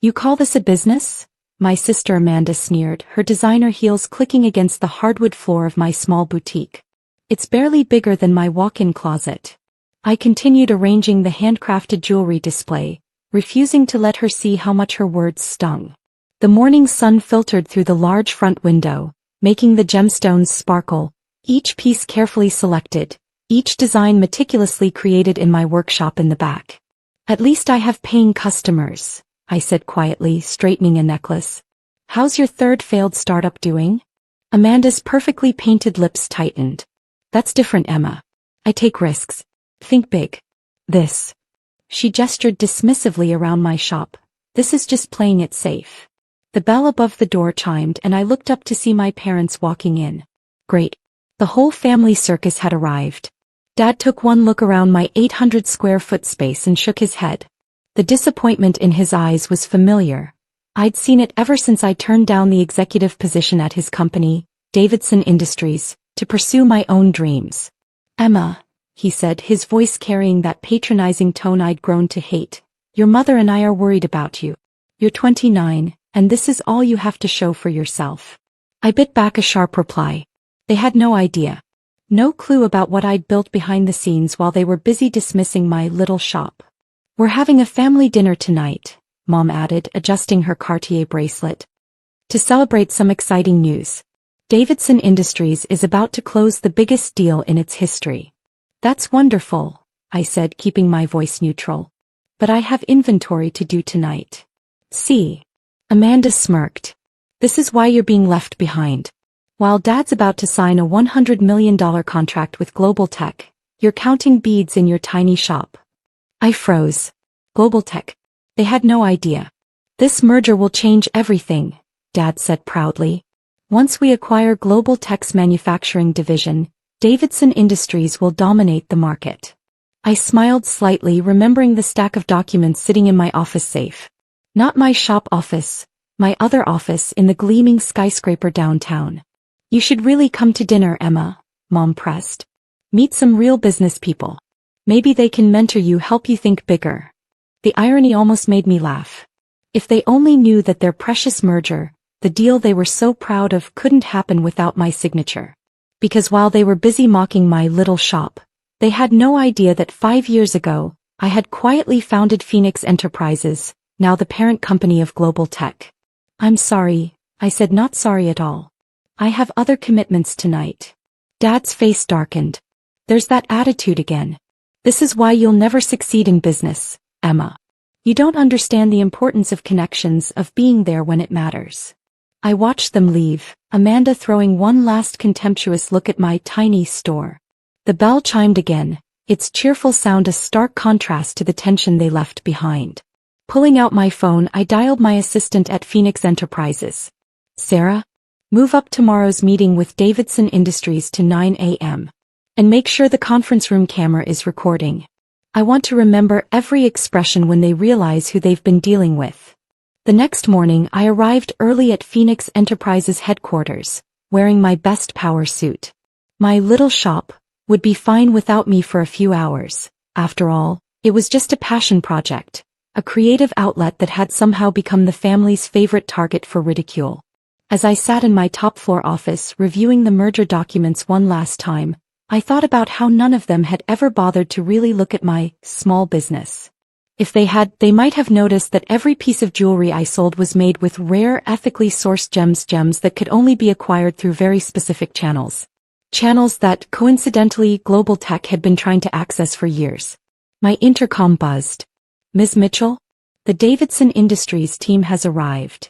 You call this a business? My sister Amanda sneered, her designer heels clicking against the hardwood floor of my small boutique. It's barely bigger than my walk-in closet. I continued arranging the handcrafted jewelry display, refusing to let her see how much her words stung. The morning sun filtered through the large front window, making the gemstones sparkle, each piece carefully selected, each design meticulously created in my workshop in the back. At least I have paying customers, I said quietly, straightening a necklace. How's your third failed startup doing? Amanda's perfectly painted lips tightened. That's different, Emma. I take risks. Think big. This. She gestured dismissively around my shop. This is just playing it safe. The bell above the door chimed and I looked up to see my parents walking in. Great. The whole family circus had arrived. Dad took one look around my 800 square foot space and shook his head. The disappointment in his eyes was familiar. I'd seen it ever since I turned down the executive position at his company, Davidson Industries, to pursue my own dreams. Emma, he said, his voice carrying that patronizing tone I'd grown to hate. Your mother and I are worried about you. You're 29, and this is all you have to show for yourself. I bit back a sharp reply. They had no idea. No clue about what I'd built behind the scenes while they were busy dismissing my little shop. We're having a family dinner tonight, Mom added, adjusting her Cartier bracelet. To celebrate some exciting news. Davidson Industries is about to close the biggest deal in its history. That's wonderful, I said, keeping my voice neutral. But I have inventory to do tonight. See? Amanda smirked. This is why you're being left behind. While Dad's about to sign a $100 million contract with Global Tech, you're counting beads in your tiny shop. I froze. Global Tech. They had no idea. This merger will change everything, Dad said proudly. Once we acquire Global Tech's manufacturing division, Davidson Industries will dominate the market. I smiled slightly, remembering the stack of documents sitting in my office safe. Not my shop office, my other office in the gleaming skyscraper downtown. You should really come to dinner, Emma, Mom pressed. Meet some real business people. Maybe they can mentor you, help you think bigger. The irony almost made me laugh. If they only knew that their precious merger, the deal they were so proud of, couldn't happen without my signature. Because while they were busy mocking my little shop, they had no idea that 5 years ago, I had quietly founded Phoenix Enterprises, now the parent company of Global Tech. I'm sorry, I said, not sorry at all. I have other commitments tonight. Dad's face darkened. There's that attitude again. This is why you'll never succeed in business, Emma. You don't understand the importance of connections, of being there when it matters. I watched them leave, Amanda throwing one last contemptuous look at my tiny store. The bell chimed again, its cheerful sound a stark contrast to the tension they left behind. Pulling out my phone, I dialed my assistant at Phoenix Enterprises. Sarah? Move up tomorrow's meeting with Davidson Industries to 9 a.m. And make sure the conference room camera is recording. I want to remember every expression when they realize who they've been dealing with. The next morning I arrived early at Phoenix Enterprises headquarters, wearing my best power suit. My little shop would be fine without me for a few hours. After all, it was just a passion project, a creative outlet that had somehow become the family's favorite target for ridicule. As I sat in my top-floor office reviewing the merger documents one last time, I thought about how none of them had ever bothered to really look at my small business. If they had, they might have noticed that every piece of jewelry I sold was made with rare, ethically sourced gems that could only be acquired through very specific channels. Channels that, coincidentally, Global Tech had been trying to access for years. My intercom buzzed. Ms. Mitchell? The Davidson Industries team has arrived.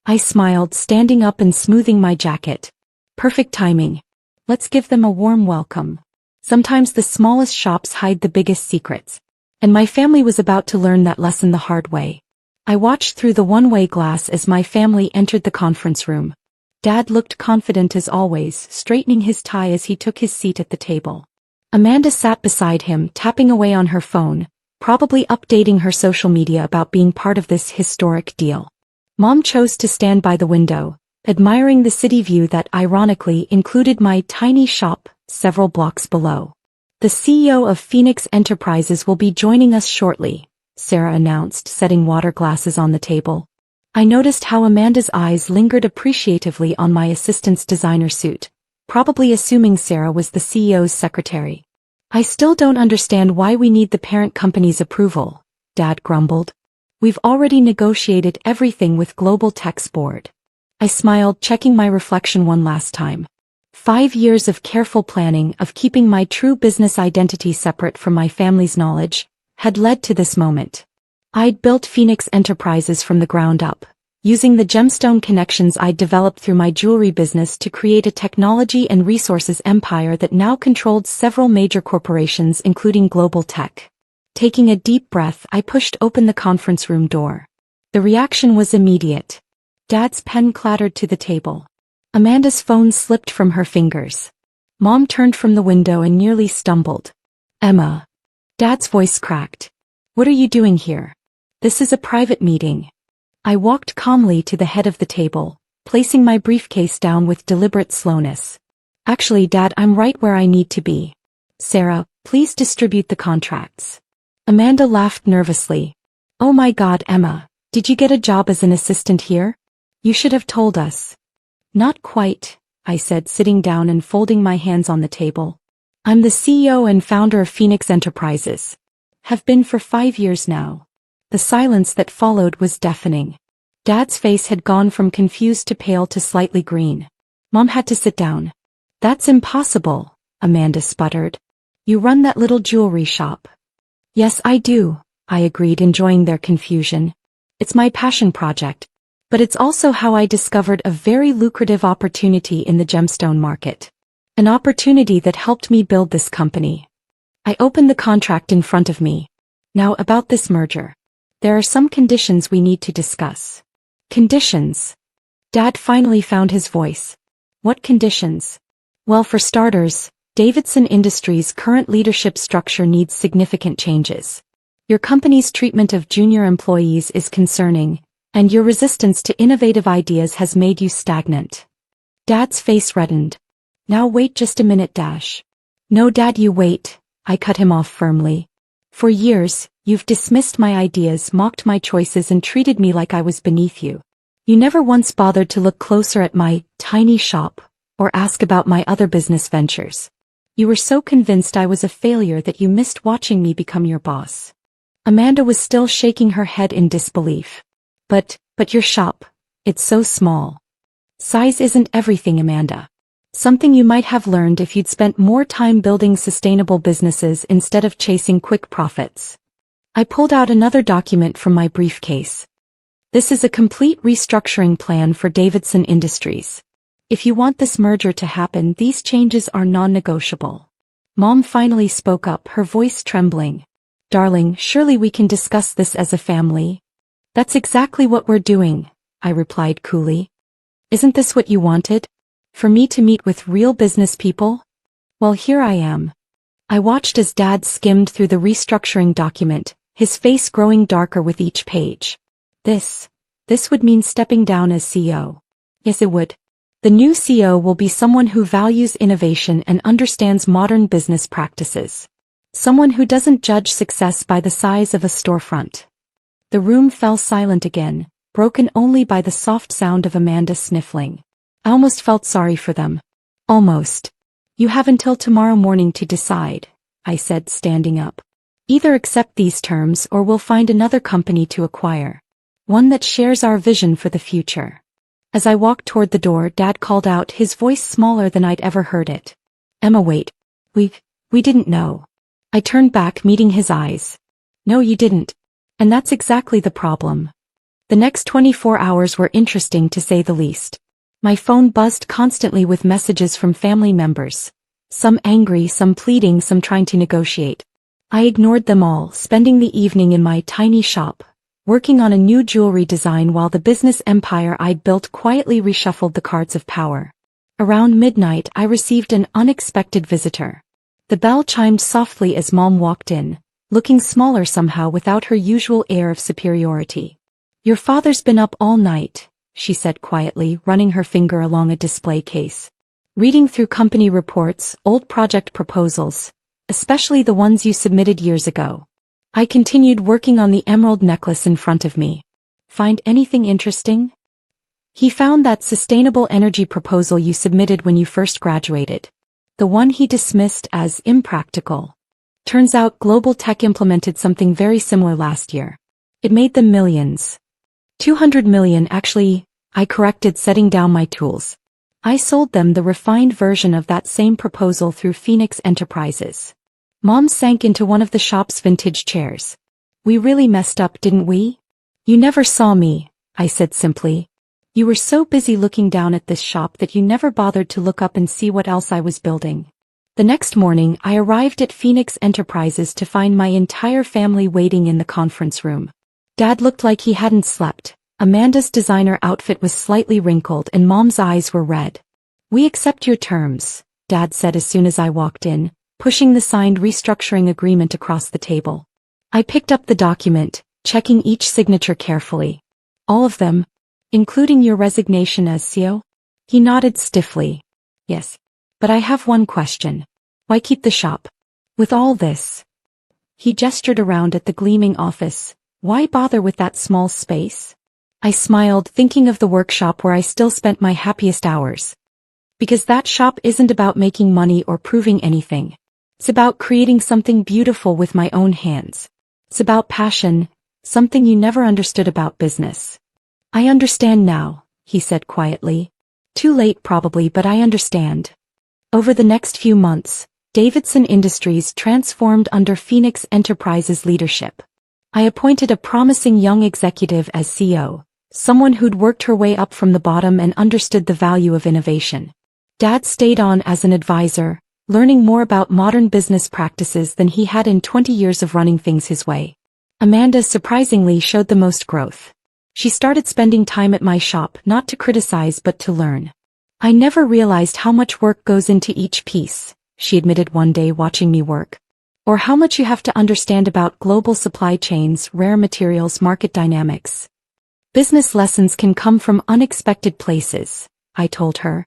I smiled, standing up and smoothing my jacket. Perfect timing. Let's give them a warm welcome. Sometimes the smallest shops hide the biggest secrets. And my family was about to learn that lesson the hard way. I watched through the one-way glass as my family entered the conference room. Dad looked confident as always, straightening his tie as he took his seat at the table. Amanda sat beside him, tapping away on her phone, probably updating her social media about being part of this historic deal. Mom chose to stand by the window, admiring the city view that ironically included my tiny shop several blocks below. The CEO of Phoenix Enterprises will be joining us shortly, Sarah announced, setting water glasses on the table. I noticed how Amanda's eyes lingered appreciatively on my assistant's designer suit, probably assuming Sarah was the CEO's secretary. I still don't understand why we need the parent company's approval, Dad grumbled. We've already negotiated everything with Global Tech's board. I smiled, checking my reflection one last time. 5 years of careful planning, of keeping my true business identity separate from my family's knowledge, had led to this moment. I'd built Phoenix Enterprises from the ground up, using the gemstone connections I'd developed through my jewelry business to create a technology and resources empire that now controlled several major corporations including Global Tech. Taking a deep breath, I pushed open the conference room door. The reaction was immediate. Dad's pen clattered to the table. Amanda's phone slipped from her fingers. Mom turned from the window and nearly stumbled. Emma. Dad's voice cracked. What are you doing here? This is a private meeting. I walked calmly to the head of the table, placing my briefcase down with deliberate slowness. Actually, Dad, I'm right where I need to be. Sarah, please distribute the contracts. Amanda laughed nervously. Oh my God, Emma, did you get a job as an assistant here? You should have told us. Not quite, I said, sitting down and folding my hands on the table. I'm the CEO and founder of Phoenix Enterprises. Have been for 5 years now. The silence that followed was deafening. Dad's face had gone from confused to pale to slightly green. Mom had to sit down. That's impossible, Amanda sputtered. You run that little jewelry shop. Yes, I do, I agreed, enjoying their confusion. It's my passion project. But it's also how I discovered a very lucrative opportunity in the gemstone market. An opportunity that helped me build this company. I opened the contract in front of me. Now about this merger. There are some conditions we need to discuss. Conditions? Dad finally found his voice. What conditions? Well, for starters, Davidson Industries' current leadership structure needs significant changes. Your company's treatment of junior employees is concerning, and your resistance to innovative ideas has made you stagnant. Dad's face reddened. Now wait just a minute, Dash. No, Dad, you wait, I cut him off firmly. For years, you've dismissed my ideas, mocked my choices, and treated me like I was beneath you. You never once bothered to look closer at my tiny shop, or ask about my other business ventures. You were so convinced I was a failure that you missed watching me become your boss. Amanda was still shaking her head in disbelief. But your shop, it's so small. Size isn't everything, Amanda. Something you might have learned if you'd spent more time building sustainable businesses instead of chasing quick profits. I pulled out another document from my briefcase. This is a complete restructuring plan for Davidson Industries. If you want this merger to happen, these changes are non-negotiable. Mom finally spoke up, her voice trembling. Darling, surely we can discuss this as a family. That's exactly what we're doing, I replied coolly. Isn't this what you wanted? For me to meet with real business people? Well, here I am. I watched as Dad skimmed through the restructuring document, his face growing darker with each page. This would mean stepping down as CEO. Yes, it would. The new CEO will be someone who values innovation and understands modern business practices. Someone who doesn't judge success by the size of a storefront. The room fell silent again, broken only by the soft sound of Amanda sniffling. I almost felt sorry for them. Almost. You have until tomorrow morning to decide, I said, standing up. Either accept these terms or we'll find another company to acquire. One that shares our vision for the future. As I walked toward the door, Dad called out, his voice smaller than I'd ever heard it. Emma, wait. We didn't know. I turned back, meeting his eyes. No, you didn't. And that's exactly the problem. The next 24 hours were interesting to say the least. My phone buzzed constantly with messages from family members. Some angry, some pleading, some trying to negotiate. I ignored them all, spending the evening in my tiny shop, working on a new jewelry design while the business empire I'd built quietly reshuffled the cards of power. Around midnight, I received an unexpected visitor. The bell chimed softly as Mom walked in, looking smaller somehow without her usual air of superiority. Your father's been up all night, she said quietly, running her finger along a display case. Reading through company reports, old project proposals, especially the ones you submitted years ago. I continued working on the emerald necklace in front of me. Find anything interesting? He found that sustainable energy proposal you submitted when you first graduated. The one he dismissed as impractical. Turns out global tech implemented something very similar last year. It made them millions. 200 million actually, I corrected, setting down my tools. I sold them the refined version of that same proposal through Phoenix Enterprises. Mom sank into one of the shop's vintage chairs. We really messed up, didn't we? You never saw me, I said simply. You were so busy looking down at this shop that you never bothered to look up and see what else I was building. The next morning I arrived at Phoenix Enterprises to find my entire family waiting in the conference room. Dad looked like he hadn't slept. Amanda's designer outfit was slightly wrinkled and Mom's eyes were red. We accept your terms, Dad said as soon as I walked in, pushing the signed restructuring agreement across the table. I picked up the document, checking each signature carefully. All of them, including your resignation as CEO? He nodded stiffly. Yes. But I have one question. Why keep the shop? With all this? He gestured around at the gleaming office. Why bother with that small space? I smiled, thinking of the workshop where I still spent my happiest hours. Because that shop isn't about making money or proving anything. It's about creating something beautiful with my own hands. It's about passion, something you never understood about business. I understand now, he said quietly. Too late probably, but I understand. Over the next few months, Davidson Industries transformed under Phoenix Enterprises leadership. I appointed a promising young executive as CEO. Someone who'd worked her way up from the bottom and understood the value of innovation. Dad stayed on as an advisor, learning more about modern business practices than he had in 20 years of running things his way. Amanda surprisingly showed the most growth. She started spending time at my shop not to criticize but to learn. I never realized how much work goes into each piece, she admitted one day watching me work. Or how much you have to understand about global supply chains, rare materials, market dynamics. Business lessons can come from unexpected places, I told her.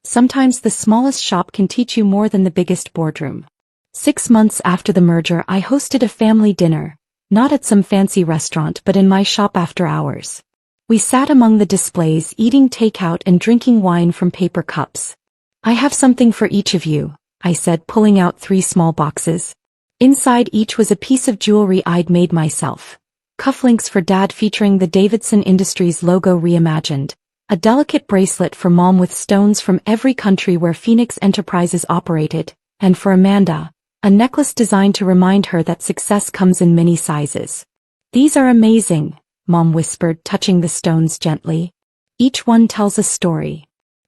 Sometimes the smallest shop can teach you more than the biggest boardroom. 6 months after the merger, I hosted a family dinner, not at some fancy restaurant but in my shop after hours. We sat among the displays, eating takeout and drinking wine from paper cups. I have something for each of you, I said, pulling out 3 small boxes. Inside each was a piece of jewelry I'd made myself. Cufflinks for Dad featuring the Davidson Industries logo reimagined. A delicate bracelet for Mom with stones from every country where Phoenix Enterprises operated. And for Amanda, a necklace designed to remind her that success comes in many sizes. These are amazing, Mom whispered, touching the stones gently. Each one tells a story.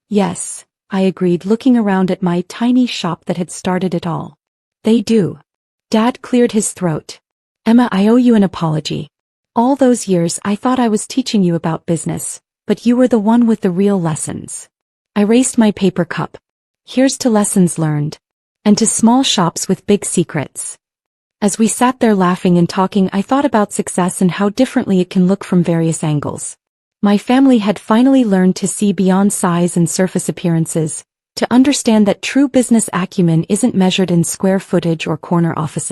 Yes, I agreed, looking around at my tiny shop that had started it all. They do. Dad cleared his throat. Emma, I owe you an apology. All those years I thought I was teaching you about business, but you were the one with the real lessons. I raised my paper cup. Here's to lessons learned. And to small shops with big secrets. As we sat there laughing and talking, I thought about success and how differently it can look from various angles. My family had finally learned to see beyond size and surface appearances, to understand that true business acumen isn't measured in square footage or corner offices.